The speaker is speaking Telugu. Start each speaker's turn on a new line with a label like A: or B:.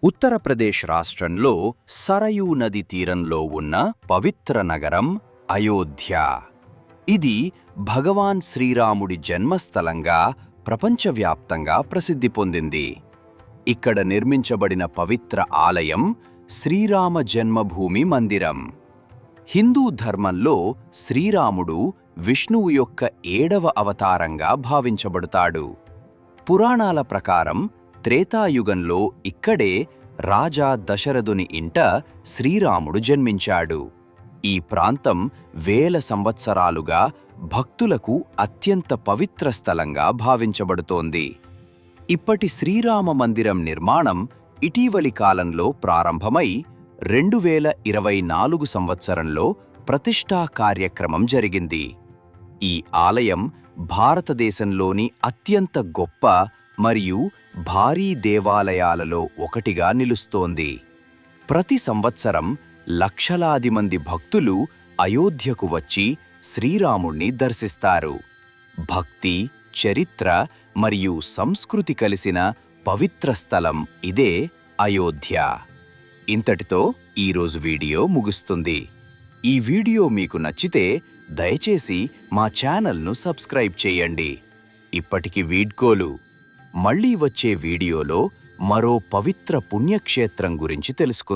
A: ఉత్తరప్రదేశ్ రాష్ట్రంలో సరయూ నది తీరంలో ఉన్న పవిత్ర నగరం అయోధ్య. ఇది భగవాన్ శ్రీరాముడి జన్మస్థలంగా ప్రపంచవ్యాప్తంగా ప్రసిద్ధి పొందింది. ఇక్కడ నిర్మించబడిన పవిత్ర ఆలయం శ్రీరామ జన్మభూమి మందిరం. హిందూ ధర్మంలో శ్రీరాముడు విష్ణువు యొక్క 7వ అవతారంగా భావించబడతాడు. పురాణాల ప్రకారం త్రేతాయుగంలో ఇక్కడే రాజా దశరథుని ఇంట శ్రీరాముడు జన్మించాడు. ఈ ప్రాంతం వేల సంవత్సరాలుగా భక్తులకు అత్యంత పవిత్ర స్థలంగా భావించబడుతోంది. ఇప్పటి శ్రీరామ మందిరం నిర్మాణం ఇటీవలి కాలంలో ప్రారంభమై 2024 సంవత్సరంలో ప్రతిష్ఠా కార్యక్రమం జరిగింది. ఈ ఆలయం భారతదేశంలోని అత్యంత గొప్ప మరియు భారీ దేవాలయాలలో ఒకటిగా నిలుస్తోంది. ప్రతి సంవత్సరం లక్షలాది మంది భక్తులు అయోధ్యకు వచ్చి శ్రీరాముణ్ణి దర్శిస్తారు. భక్తి, చరిత్ర మరియు సంస్కృతి కలిసిన పవిత్ర స్థలం ఇదే అయోధ్య. ఇంతటితో ఈరోజు వీడియో ముగుస్తుంది. ఈ వీడియో మీకు నచ్చితే దయచేసి మా ఛానల్ను సబ్స్క్రైబ్ చేయండి. ఇప్పటికి వీడ్కోలు. మళ్ళీ వచ్చే వీడియోలో మరో పవిత్ర పుణ్యక్షేత్రం గురించి తెలుసుకుందాం.